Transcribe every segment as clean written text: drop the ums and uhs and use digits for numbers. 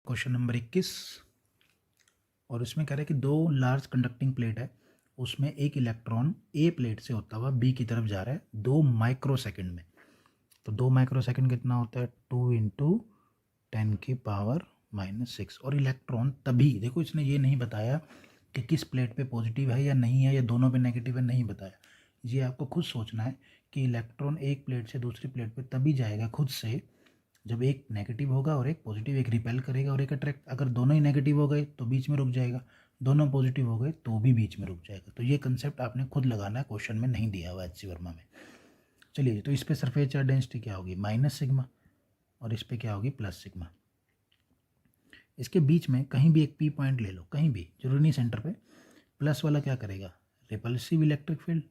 Question number 21 और इसमें कह रहा है कि दो लार्ज कंडक्टिंग प्लेट है, उसमें एक इलेक्ट्रॉन ए प्लेट से होता हुआ बी की तरफ जा रहा है 2 माइक्रो सेकेंड में। तो 2 माइक्रो सेकेंड कितना होता है 2 इंटू 10⁻⁻⁶। और इलेक्ट्रॉन तभी, देखो इसने ये नहीं बताया कि किस प्लेट पे पॉजिटिव है या नहीं है या दोनों पे नेगेटिव है, नहीं बताया। ये आपको खुद सोचना है कि इलेक्ट्रॉन एक प्लेट से दूसरी प्लेट पे तभी जाएगा खुद से जब एक नेगेटिव होगा और एक पॉजिटिव, एक रिपेल करेगा और एक अट्रैक्ट। अगर दोनों ही नेगेटिव हो गए तो बीच में रुक जाएगा, दोनों पॉजिटिव हो गए तो भी बीच में रुक जाएगा। तो ये कंसेप्ट आपने खुद लगाना है, क्वेश्चन में नहीं दिया हुआ एचसी वर्मा में। चलिए, तो इस पर सरफेस चार्ज डेंसिटी क्या होगी -σ और इस पर क्या होगी +σ। इसके बीच में कहीं भी एक पी पॉइंट ले लो, कहीं भी, जरूरी नहीं सेंटर पे। प्लस वाला क्या करेगा रिपल्सिव इलेक्ट्रिक फील्ड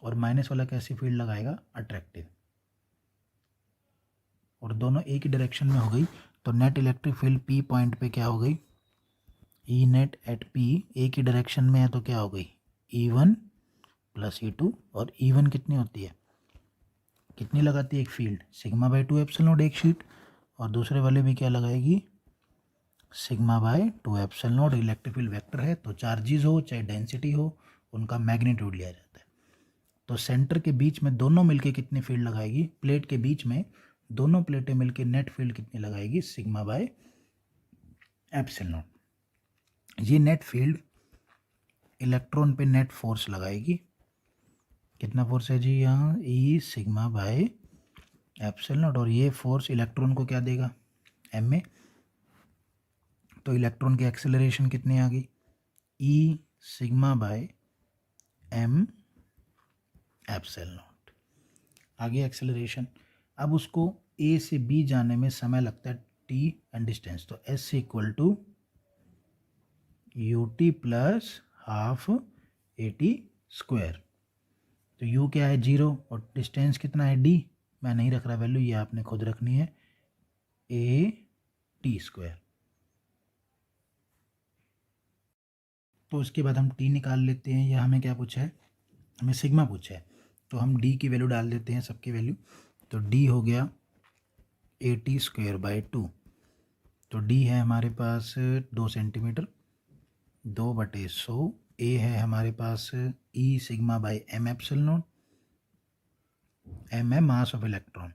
और माइनस वाला कैसी फील्ड लगाएगा अट्रैक्टिव। और दोनों एक ही डायरेक्शन में हो गई तो net electric field P point पे क्या हो गई ई नेट एट पी, एक ही डायरेक्शन में है तो क्या हो गई E1 + E2। और E1 कितनी होती है, कितनी लगाती है एक फील्ड σ/2ε एक शीट, और दूसरे वाले भी क्या लगाएगी σ/2ε। इलेक्ट्रिक फील्ड वेक्टर है तो चार्जेस हो चाहे डेंसिटी हो उनका मैग्नीट्यूड लिया जाता है। तो सेंटर के बीच में दोनों मिलके कितनी फील्ड लगाएगी, प्लेट के बीच में दोनों प्लेटें मिलके नेट फील्ड कितनी लगाएगी σ/ε। ये नेट फील्ड इलेक्ट्रॉन पे नेट फोर्स लगाएगी। कितना फोर्स है जी यहाँ E σ/ε। और ये फोर्स इलेक्ट्रॉन को क्या देगा ma। तो इलेक्ट्रॉन की एक्सेलरेशन कितनी आ गई E σ/m ε। आगे एक्सेलरेशन, अब उसको ए से बी जाने में समय लगता है t एंड डिस्टेंस, तो s = ut + ½ at²। तो u क्या है 0 और डिस्टेंस कितना है d, मैं नहीं रख रहा वैल्यू, ये आपने खुद रखनी है at²। तो उसके बाद हम t निकाल लेते हैं, या हमें क्या पूछा है, हमें सिग्मा पूछा है, तो हम d की वैल्यू डाल देते हैं सबकी वैल्यू। तो d हो गया at²/2। तो d है हमारे पास 2 सेंटीमीटर, 2/100। a है हमारे पास E σ/m ε, m है मास ऑफ इलेक्ट्रॉन,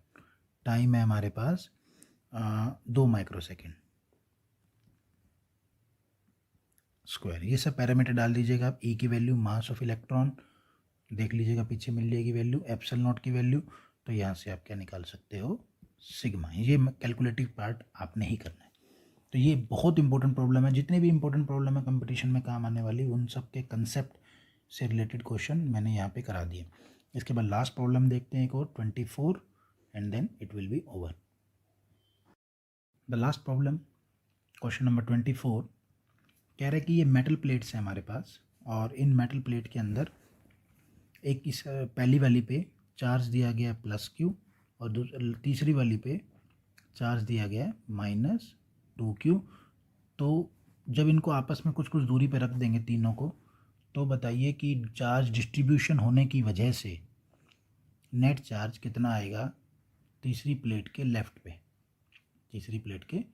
टाइम है हमारे पास 2 माइक्रो सेकेंड स्क्वायर। ये सब पैरामीटर डाल दीजिएगा आप। E की वैल्यू, मास ऑफ इलेक्ट्रॉन देख लीजिएगा पीछे मिल जाएगी वैल्यू, ε0 की वैल्यू। तो यहाँ से आप क्या निकाल सकते हो सिग्मा। ये कैलकुलेटिव पार्ट आपने ही करना है। तो ये बहुत इंपॉर्टेंट प्रॉब्लम है, जितने भी इंपॉर्टेंट प्रॉब्लम है कंपटीशन में काम आने वाली उन सब के कंसेप्ट से रिलेटेड क्वेश्चन मैंने यहाँ पे करा दिए। इसके बाद लास्ट प्रॉब्लम देखते हैं एक और 24 and then it will be over. The last problem question number 24 कह रहा है कि ये मेटल प्लेट्स हैं हमारे पास, और इन मेटल प्लेट के अंदर एक इस पहली वाली पे चार्ज दिया गया +Q और तीसरी वाली पे चार्ज दिया गया -2Q। तो जब इनको आपस में कुछ कुछ दूरी पे रख देंगे तीनों को, तो बताइए कि चार्ज डिस्ट्रीब्यूशन होने की वजह से नेट चार्ज कितना आएगा तीसरी प्लेट के लेफ़्ट पे, तीसरी प्लेट के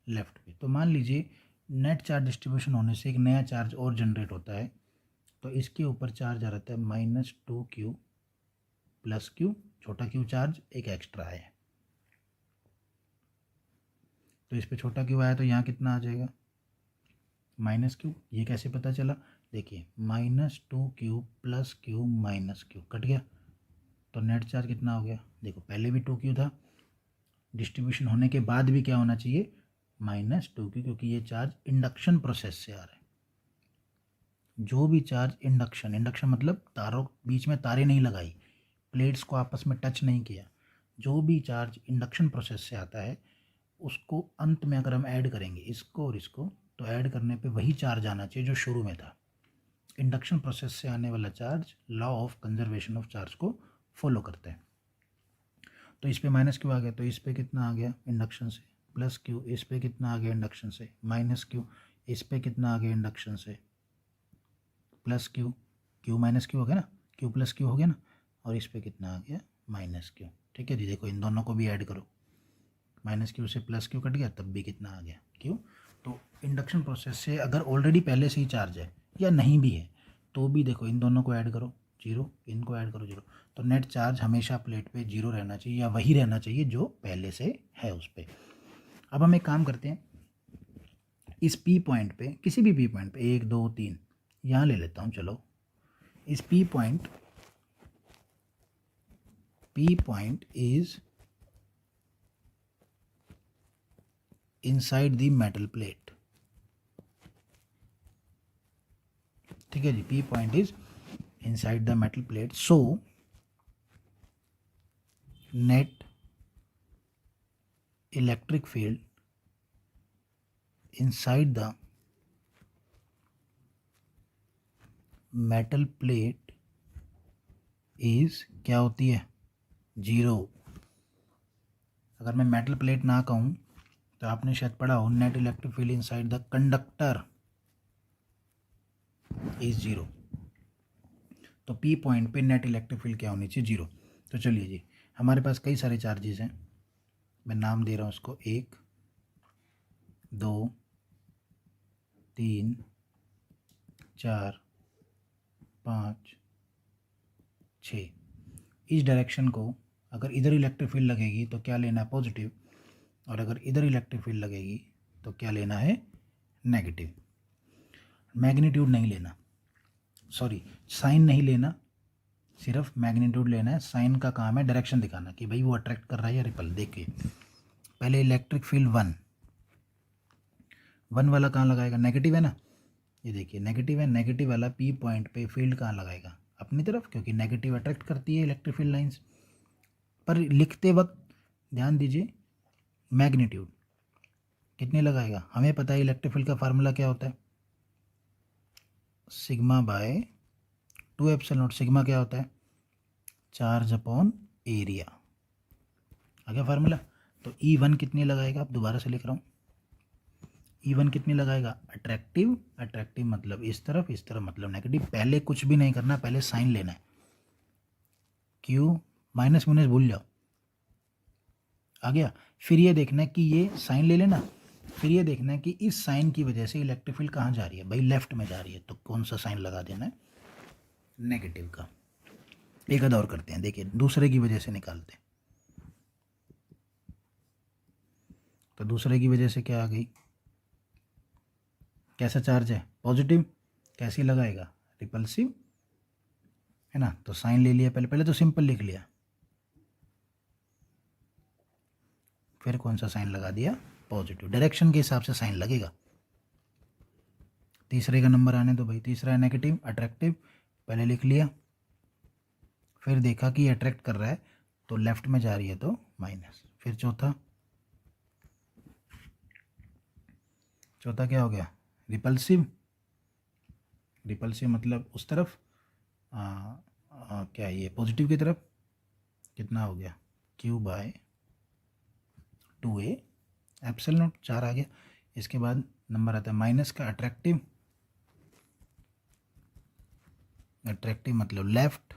लेफ़्ट पे। तो मान लीजिए नेट चार्ज डिस्ट्रीब्यूशन होने से एक नया चार्ज और जनरेट होता है, तो इसके ऊपर चार्ज आ रहता है -2Q + Q, छोटा q चार्ज एक एक्स्ट्रा है। तो इस पे छोटा q आया तो यहाँ कितना आ जाएगा -Q। ये कैसे पता चला, देखिए -2Q + Q -Q कट गया, तो नेट चार्ज कितना हो गया, देखो पहले भी 2Q था, डिस्ट्रीब्यूशन होने के बाद भी क्या होना चाहिए -2Q, क्योंकि ये चार्ज इंडक्शन प्रोसेस से आ रहा है। जो भी चार्ज इंडक्शन मतलब तारों बीच में तारें नहीं लगाई, प्लेट्स को आपस में टच नहीं किया, जो भी चार्ज इंडक्शन प्रोसेस से आता है उसको अंत में अगर हम ऐड करेंगे इसको और इसको, तो ऐड करने पे वही चार्ज आना चाहिए जो शुरू में था। इंडक्शन प्रोसेस से आने वाला Charles law of conservation of charge को फॉलो करते हैं। तो इस पे -Q आ गया, तो इस पे कितना आ गया इंडक्शन से, +Q, इस पे कितना आ गया इंडक्शन से, -Q, इस पे कितना आ गया इंडक्शन से, +Q, Q -Q हो गया ना, Q + Q हो गया ना, और इस पे कितना आ गया -Q। ठीक है जी, देखो इन दोनों को भी ऐड करो, माइनस क्यू से प्लस क्यू कट गया, तब भी कितना आ गया, क्यू। तो इंडक्शन प्रोसेस से अगर ऑलरेडी पहले से ही चार्ज है या नहीं भी है तो भी देखो इन दोनों को ऐड करो जीरो, इनको ऐड करो जीरो, तो नेट चार्ज हमेशा प्लेट पे जीरो रहना चाहिए या वही रहना चाहिए जो पहले से है उस पर। अब हम एक काम करते हैं, इस पी पॉइंट पे, किसी भी पी पॉइंट पे, 1 2 3 यहाँ ले लेता हूँ, चलो इस P point is inside the metal plate, ठीक है जी, P point is inside the metal plate, so net electric field inside the metal plate is क्या होती है, जीरो। अगर मैं मेटल प्लेट ना कहूँ तो आपने शायद पढ़ा हो, net electric field inside the conductor is zero. तो पी पॉइंट पे नेट इलेक्ट्रिक फील्ड क्या होनी चाहिए, जीरो। तो चलिए जी, हमारे पास कई सारे चार्जेस हैं, मैं नाम दे रहा हूँ उसको 1 2 3 4 5 6। इस डायरेक्शन को अगर इधर इलेक्ट्रिक फील्ड लगेगी तो क्या लेना है, पॉजिटिव, और अगर इधर इलेक्ट्रिक फील्ड लगेगी तो क्या लेना है, नेगेटिव। मैग्नीट्यूड नहीं लेना, सॉरी साइन नहीं लेना, सिर्फ मैग्नीट्यूड लेना है। साइन का काम है डायरेक्शन दिखाना कि भाई वो अट्रैक्ट कर रहा है या रिपल। देखिए पहले इलेक्ट्रिक फील्ड 1 वाला कहाँ लगाएगा, नेगेटिव है ना, ये देखिए नेगेटिव है, नेगेटिव वाला पी पॉइंट पे फील्ड कहाँ लगाएगा, अपनी तरफ, क्योंकि नेगेटिव अट्रैक्ट करती है इलेक्ट्रिक फील्ड लाइंस। पर लिखते वक्त ध्यान दीजिए, मैग्नीट्यूड कितने लगाएगा, हमें पता है इलेक्ट्रिक फील्ड का फार्मूला क्या होता है, sigma bye 2 epsilon not. Sigma क्या होता है, चार्ज अपॉन एरिया, आ गया फार्मूला। तो E1 कितनी लगाएगा, अब दोबारा से लिख रहा हूँ, E1 कितनी लगाएगा, अट्रैक्टिव, अट्रैक्टिव मतलब इस तरफ मतलब नेगेटिव। पहले कुछ भी नहीं करना, पहले साइन लेना है, क्यू माइनस माइनस भूल जाओ, आ गया। फिर ये देखना है कि ये साइन ले लेना, फिर ये देखना है कि इस साइन की वजह से इलेक्ट्रिक फील्ड कहाँ जा रही है, भाई लेफ्ट में जा रही है, तो कौन सा साइन लगा देना है, नेगेटिव का। एक आध और करते हैं, देखिए दूसरे की वजह से निकालते हैं। तो दूसरे की वजह से क्या आ गई, कैसा चार्ज है, पॉजिटिव, कैसी लगाएगा, रिपल्सिव, है ना। तो साइन ले लिया, पहले पहले तो सिंपल लिख लिया, फिर कौन सा साइन लगा दिया, पॉजिटिव। डायरेक्शन के हिसाब से साइन लगेगा। तीसरे का नंबर आने दो भाई, तीसरा है नेगेटिव, अट्रैक्टिव, पहले लिख लिया, फिर देखा कि अट्रैक्ट कर रहा है तो लेफ्ट में जा रही है तो माइनस। फिर चौथा क्या हो गया, रिपल्सिव, रिपल्सिव मतलब उस तरफ, क्या ये पॉजिटिव की तरफ, कितना हो गया, Q by 2A epsilon naught, 4 आ गया। इसके बाद नंबर आता है माइनस का, अट्रैक्टिव, अट्रैक्टिव मतलब लेफ्ट।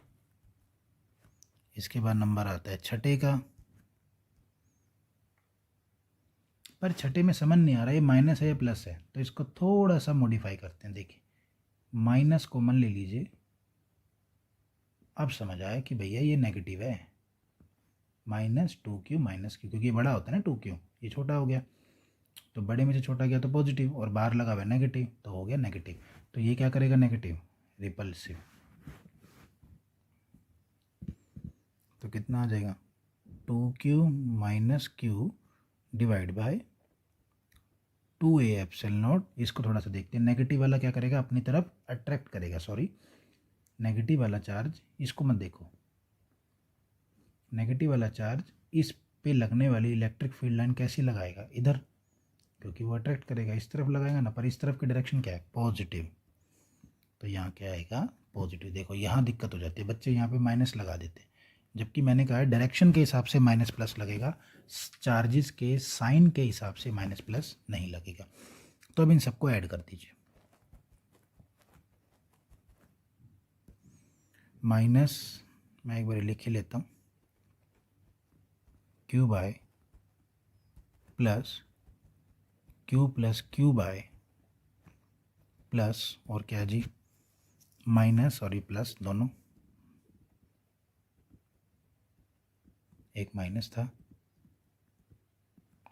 इसके बाद नंबर आता है छठे का, पर छठे में समझ नहीं आ रहा ये माइनस है या प्लस है, तो इसको थोड़ा सा मॉडिफाई करते हैं। देखिए माइनस कॉमन ले लीजिए, अब समझ आया कि भैया ये नेगेटिव है, -2Q माइनस Q, क्योंकि ये बड़ा होता है ना 2Q, ये छोटा हो गया, तो बड़े में से छोटा गया तो पॉजिटिव, और बाहर लगा हुआ है नेगेटिव, तो हो गया नेगेटिव। तो ये क्या करेगा, नेगेटिव, रिपल्सिव। तो कितना आ जाएगा, 2Q minus Q divide by 2A epsilon not. इसको थोड़ा सा देखते हैं, नेगेटिव वाला क्या करेगा, अपनी तरफ अट्रैक्ट करेगा, सॉरी नेगेटिव वाला चार्ज, इसको मत देखो, नेगेटिव वाला चार्ज इस पे लगने वाली इलेक्ट्रिक फील्ड लाइन कैसी लगाएगा, इधर, क्योंकि वो अट्रैक्ट करेगा, इस तरफ लगाएगा ना, पर इस तरफ की डायरेक्शन क्या है, पॉजिटिव, तो यहाँ क्या आएगा, पॉजिटिव। देखो यहाँ दिक्कत हो जाती है, बच्चे यहाँ पे माइनस लगा देते हैं, जबकि मैंने कहा है डायरेक्शन के हिसाब से माइनस प्लस लगेगा, चार्जेस के साइन के हिसाब से माइनस प्लस नहीं लगेगा। तो अब इन सबको ऐड कर दीजिए, माइनस, मैं एक बार लिख ही लेता हूँ, Q by plus Q by plus और क्या जी माइनस और ये प्लस दोनों, एक माइनस था,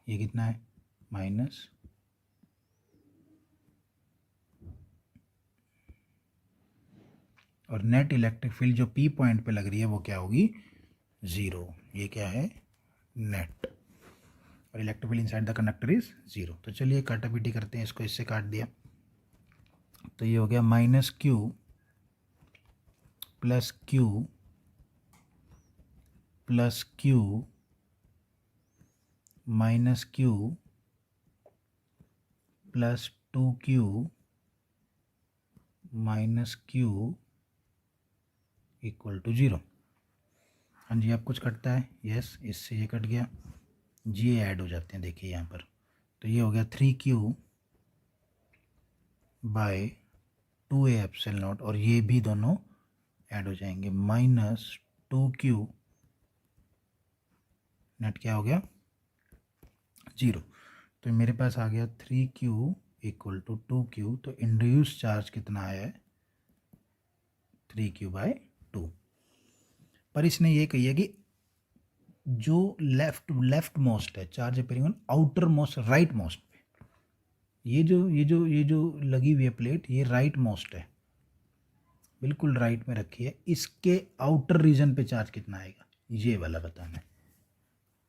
ये कितना है माइनस, और नेट इलेक्ट्रिक फील्ड जो पी पॉइंट पे लग रही है वो क्या होगी 0। ये क्या है नेट, और electric field inside the conductor is 0। तो चलिए काटापीटी करते हैं, इसको इससे काट दिया तो ये हो गया minus Q plus Q plus Q minus Q plus 2Q minus Q equal to 0। हाँ जी, अब कुछ कटता है, यस, इससे ये कट गया, जी ऐड हो जाते हैं, देखिए यहाँ पर, तो ये हो गया 3Q bye 2A epsilon not, और ये भी दोनों ऐड हो जाएंगे, माइनस 2Q, नेट क्या हो गया 0। तो मेरे पास आ गया 3Q इक्वल टू 2Q, तो इंड्यूस चार्ज कितना आया है 3Q बाय 2। पर इसने ये कही है कि जो लेफ्ट मोस्ट है charge appearing on outer most right most पे, ये जो लगी हुई है प्लेट, ये राइट मोस्ट है, बिल्कुल राइट में रखी है, इसके आउटर रीजन पे चार्ज कितना आएगा ये वाला बताना है।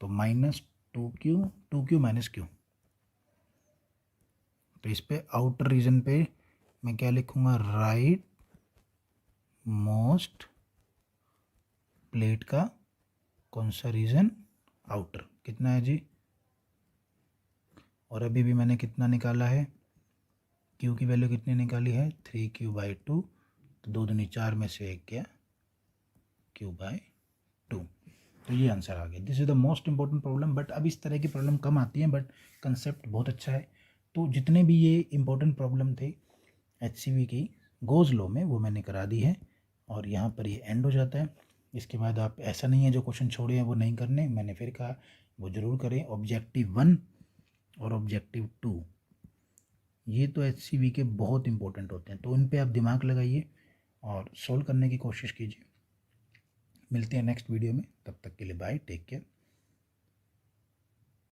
तो माइनस 2Q माइनस क्यू, तो इस पे आउटर रीजन पे मैं क्या लिखूंगा राइट मोस्ट प्लेट का कौन सा रीजन आउटर, कितना है जी, और अभी भी मैंने कितना निकाला है क्यू की वैल्यू कितनी निकाली है 3Q बाई 2, तो 2 दूनी 4 में से 1 गया Q बाई 2, तो ये आंसर आ गया। This is the most important problem, but अब इस तरह की प्रॉब्लम कम आती हैं, बट कंसेप्ट बहुत अच्छा है। तो जितने भी ये इंपॉर्टेंट प्रॉब्लम थे HCV की गोज लॉ में वो मैंने करा दी है, और यहाँ पर ये एंड हो जाता है। इसके बाद आप ऐसा नहीं है जो क्वेश्चन छोड़े हैं वो नहीं करने, मैंने फिर कहा वो ज़रूर करें। ऑब्जेक्टिव 1 और ऑब्जेक्टिव 2 ये तो HCV के बहुत इंपॉर्टेंट होते हैं, तो इन पे आप दिमाग लगाइए और सॉल्व करने की कोशिश कीजिए। मिलते हैं नेक्स्ट वीडियो में, तब तक के लिए बाय, टेक केयर।